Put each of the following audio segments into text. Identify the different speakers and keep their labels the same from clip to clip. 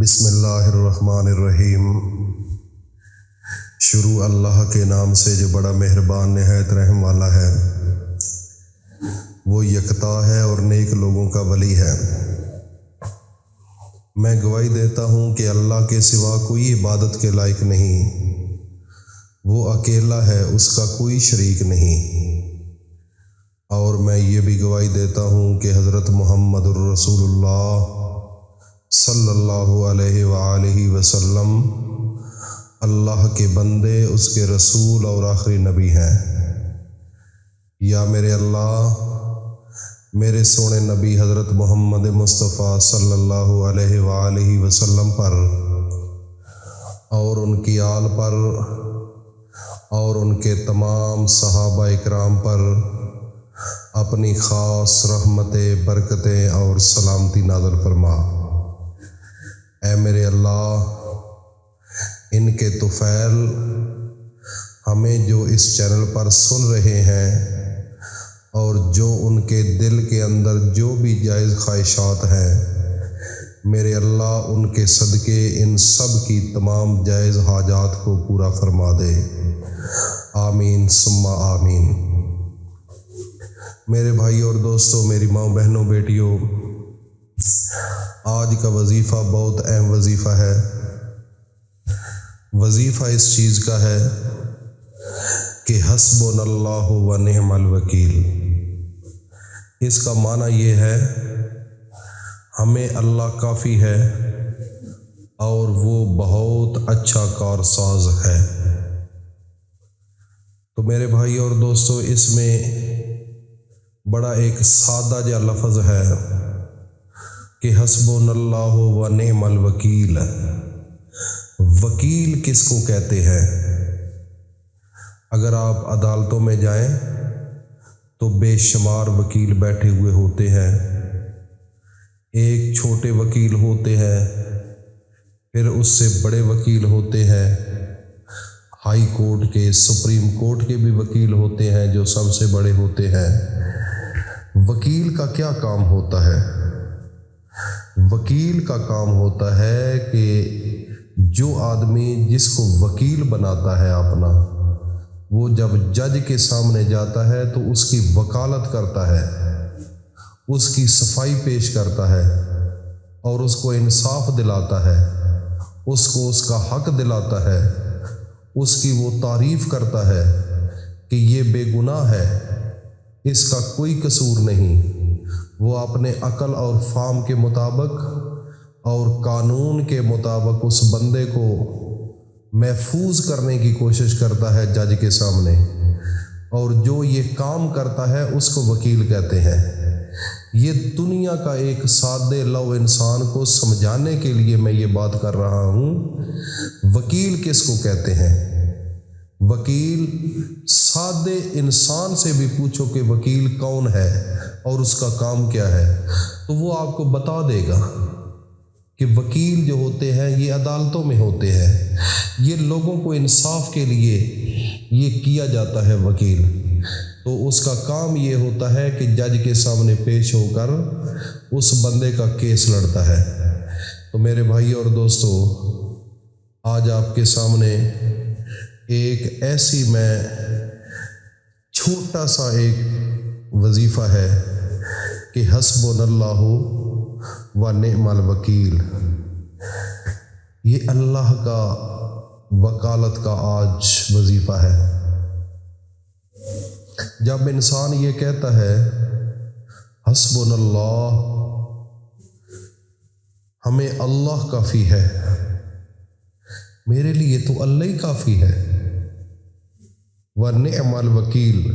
Speaker 1: بسم اللہ الرحمن الرحیم۔ شروع اللہ کے نام سے جو بڑا مہربان نہایت رحم والا ہے۔ وہ یکتا ہے اور نیک لوگوں کا ولی ہے۔ میں گواہی دیتا ہوں کہ اللہ کے سوا کوئی عبادت کے لائق نہیں۔ وہ اکیلا ہے، اس کا کوئی شریک نہیں۔ اور میں یہ بھی گواہی دیتا ہوں کہ حضرت محمد الرسول اللہ صلی اللہ علیہ وآلہ وسلم اللہ کے بندے، اس کے رسول اور آخری نبی ہیں۔ یا میرے اللہ میرے سونے نبی حضرت محمد مصطفیٰ صلی اللہ علیہ وآلہ وسلم پر اور ان کی آل پر اور ان کے تمام صحابہ اکرام پر اپنی خاص رحمتیں، برکتیں اور سلامتی نازل فرما۔ اے میرے اللہ، ان کے طفیل ہمیں جو اس چینل پر سن رہے ہیں اور جو ان کے دل کے اندر جو بھی جائز خواہشات ہیں، میرے اللہ ان کے صدقے ان سب کی تمام جائز حاجات کو پورا فرما دے۔ آمین ثم آمین۔ میرے بھائی اور دوستوں، میری ماں بہنوں، بیٹیوں، آج کا وظیفہ بہت اہم وظیفہ ہے۔ وظیفہ اس چیز کا ہے کہ حسبنا اللہ و نعم الوکیل۔ اس کا معنی یہ ہے ہمیں اللہ کافی ہے اور وہ بہت اچھا کارساز ہے۔ تو میرے بھائی اور دوستو، اس میں بڑا ایک سادہ جا لفظ ہے کہ حسبنا اللہ و نعم الوکیل۔ وکیل کس کو کہتے ہیں؟ اگر آپ عدالتوں میں جائیں تو بے شمار وکیل بیٹھے ہوئے ہوتے ہیں۔ ایک چھوٹے وکیل ہوتے ہیں، پھر اس سے بڑے وکیل ہوتے ہیں، ہائی کورٹ کے، سپریم کورٹ کے بھی وکیل ہوتے ہیں جو سب سے بڑے ہوتے ہیں۔ وکیل کا کیا کام ہوتا ہے؟ وکیل کا کام ہوتا ہے کہ جو آدمی جس کو وکیل بناتا ہے اپنا، وہ جب جج کے سامنے جاتا ہے تو اس کی وکالت کرتا ہے، اس کی صفائی پیش کرتا ہے اور اس کو انصاف دلاتا ہے، اس کو اس کا حق دلاتا ہے، اس کی وہ تعریف کرتا ہے کہ یہ بے گناہ ہے، اس کا کوئی قصور نہیں۔ وہ اپنے عقل اور فہم کے مطابق اور قانون کے مطابق اس بندے کو محفوظ کرنے کی کوشش کرتا ہے جج کے سامنے، اور جو یہ کام کرتا ہے اس کو وکیل کہتے ہیں۔ یہ دنیا کا ایک سادے لو انسان کو سمجھانے کے لیے میں یہ بات کر رہا ہوں۔ وکیل کس کو کہتے ہیں؟ وکیل سادے انسان سے بھی پوچھو کہ وکیل کون ہے اور اس کا کام کیا ہے، تو وہ آپ کو بتا دے گا کہ وکیل جو ہوتے ہیں یہ عدالتوں میں ہوتے ہیں۔ یہ لوگوں کو انصاف کے لیے یہ کیا جاتا ہے وکیل۔ تو اس کا کام یہ ہوتا ہے کہ جج کے سامنے پیش ہو کر اس بندے کا کیس لڑتا ہے۔ تو میرے بھائی اور دوستو، آج آپ کے سامنے ایک ایسی میں چھوٹا سا ایک وظیفہ ہے کہ حسبنا اللہ و نعم الوکیل۔ یہ اللہ کا وکالت کا آج وظیفہ ہے۔ جب انسان یہ کہتا ہے حسبنا اللہ، ہمیں اللہ کافی ہے، میرے لیے تو اللہ ہی کافی ہے، وَنِعْمَ الْوَكِيلُ،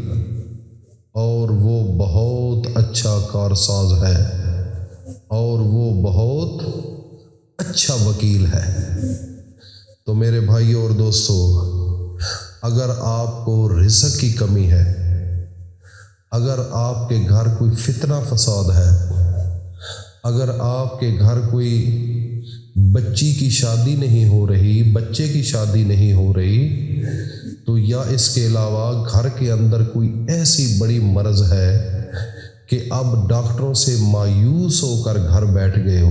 Speaker 1: اور وہ بہت اچھا کارساز ہے اور وہ بہت اچھا وکیل ہے۔ تو میرے بھائیوں اور دوستو، اگر آپ کو رزق کی کمی ہے، اگر آپ کے گھر کوئی فتنہ فساد ہے، اگر آپ کے گھر کوئی بچی کی شادی نہیں ہو رہی، بچے کی شادی نہیں ہو رہی، تو یا اس کے علاوہ گھر کے اندر کوئی ایسی بڑی مرض ہے کہ اب ڈاکٹروں سے مایوس ہو کر گھر بیٹھ گئے ہو،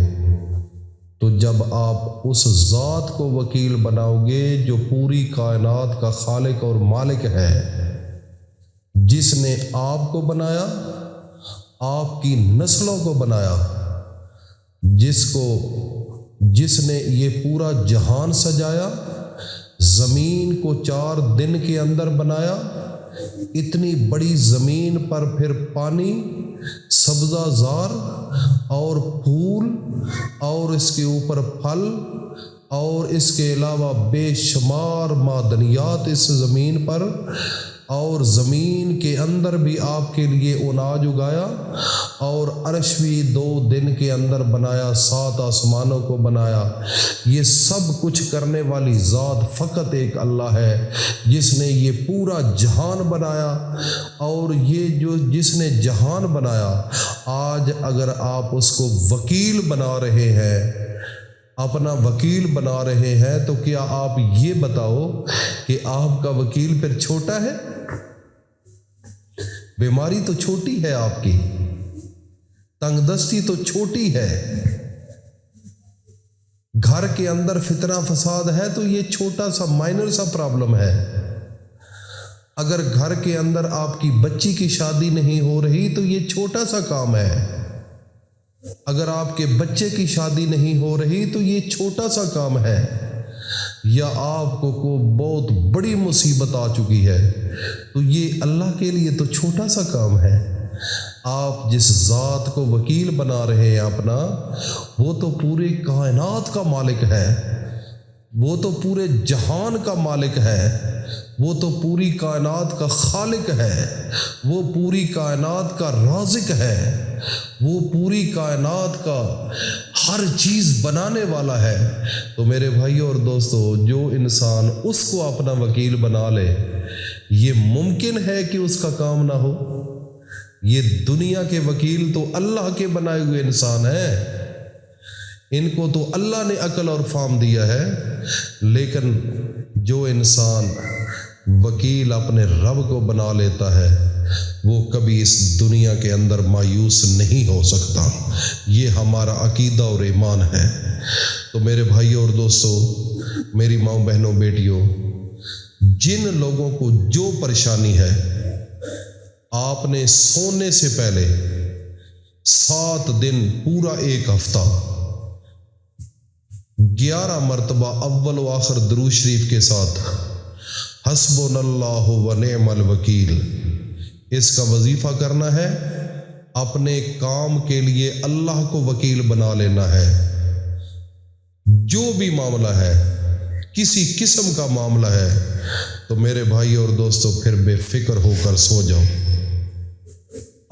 Speaker 1: تو جب آپ اس ذات کو وکیل بناؤ گے جو پوری کائنات کا خالق اور مالک ہے، جس نے آپ کو بنایا، آپ کی نسلوں کو بنایا، جس نے یہ پورا جہان سجایا، زمین کو 4 دن کے اندر بنایا، اتنی بڑی زمین پر پھر پانی، سبزہ زار اور پھول اور اس کے اوپر پھل اور اس کے علاوہ بے شمار معدنیات اس زمین پر، اور زمین کے اندر بھی آپ کے لیے اناج اگایا، اور عرش بھی 2 دن کے اندر بنایا، 7 آسمانوں کو بنایا۔ یہ سب کچھ کرنے والی ذات فقط ایک اللہ ہے، جس نے یہ پورا جہان بنایا۔ اور یہ جس نے جہان بنایا، آج اگر آپ اس کو وکیل بنا رہے ہیں، اپنا وکیل بنا رہے ہیں، تو کیا آپ یہ بتاؤ کہ آپ کا وکیل پھر چھوٹا ہے؟ بیماری تو چھوٹی ہے، آپ کی تنگ دستی تو چھوٹی ہے، گھر کے اندر فتنہ فساد ہے تو یہ چھوٹا سا مائنر سا پرابلم ہے۔ اگر گھر کے اندر آپ کی بچی کی شادی نہیں ہو رہی تو یہ چھوٹا سا کام ہے۔ اگر آپ کے بچے کی شادی نہیں ہو رہی تو یہ چھوٹا سا کام ہے، یا آپ کو بہت بڑی مصیبت آ چکی ہے تو یہ اللہ کے لیے تو چھوٹا سا کام ہے۔ آپ جس ذات کو وکیل بنا رہے ہیں اپنا، وہ تو پوری کائنات کا مالک ہے، وہ تو پورے جہان کا مالک ہے، وہ تو پوری کائنات کا خالق ہے، وہ پوری کائنات کا رازق ہے، وہ پوری کائنات کا ہر چیز بنانے والا ہے۔ تو میرے بھائیوں اور دوستو، جو انسان اس کو اپنا وکیل بنا لے، یہ ممکن ہے کہ اس کا کام نہ ہو؟ یہ دنیا کے وکیل تو اللہ کے بنائے ہوئے انسان ہیں، ان کو تو اللہ نے عقل اور فہم دیا ہے، لیکن جو انسان وکیل اپنے رب کو بنا لیتا ہے، وہ کبھی اس دنیا کے اندر مایوس نہیں ہو سکتا۔ یہ ہمارا عقیدہ اور ایمان ہے۔ تو میرے بھائیوں اور دوستو، میری ماؤں بہنوں بیٹیوں، جن لوگوں کو جو پریشانی ہے، آپ نے سونے سے پہلے 7 دن پورا 1 ہفتہ 11 مرتبہ اول و آخر درود شریف کے ساتھ حسبنا اللہ و نعم الوکیل اس کا وظیفہ کرنا ہے۔ اپنے کام کے لیے اللہ کو وکیل بنا لینا ہے۔ جو بھی معاملہ ہے، کسی قسم کا معاملہ ہے، تو میرے بھائی اور دوستو پھر بے فکر ہو کر سو جاؤ۔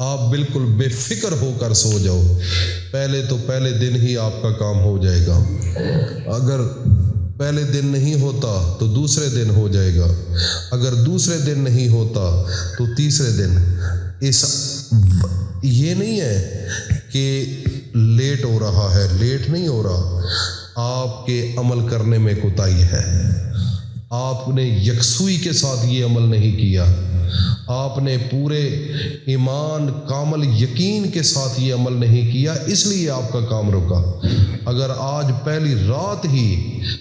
Speaker 1: آپ بالکل بے فکر ہو کر سو جاؤ۔ پہلے دن ہی آپ کا کام ہو جائے گا۔ اگر پہلے دن نہیں ہوتا تو دوسرے دن ہو جائے گا، اگر دوسرے دن نہیں ہوتا تو تیسرے دن۔ یہ نہیں ہے کہ لیٹ ہو رہا ہے، لیٹ نہیں ہو رہا، آپ کے عمل کرنے میں کوتاہی ہے۔ آپ نے یکسوئی کے ساتھ یہ عمل نہیں کیا، آپ نے پورے ایمان کامل یقین کے ساتھ یہ عمل نہیں کیا، اس لیے آپ کا کام رکا۔ اگر آج پہلی رات ہی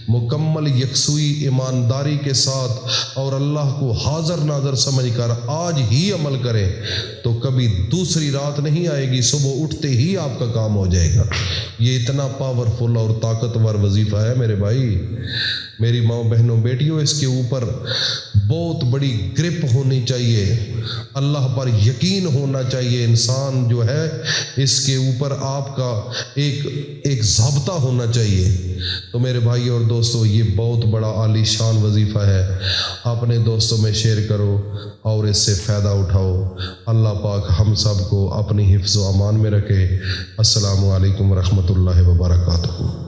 Speaker 1: مکمل یکسوئی ایمانداری کے ساتھ اور اللہ کو حاضر ناظر سمجھ کر آج ہی عمل کریں تو کبھی دوسری رات نہیں آئے گی، صبح اٹھتے ہی آپ کا کام ہو جائے گا۔ یہ اتنا پاورفل اور طاقتور وظیفہ ہے میرے بھائی، میری ماں بہنوں بیٹیوں، اس کے اوپر بہت بڑی گرپ ہونی چاہیے، اللہ پر یقین ہونا چاہیے۔ انسان جو ہے اس کے اوپر آپ کا ایک ضابطہ ہونا چاہیے۔ تو میرے بھائی اور دوستو، یہ بہت بڑا عالی شان وظیفہ ہے۔ اپنے دوستوں میں شیئر کرو اور اس سے فائدہ اٹھاؤ۔ اللہ پاک ہم سب کو اپنی حفظ و امان میں رکھے۔ السلام علیکم ورحمۃ اللہ وبرکاتہ۔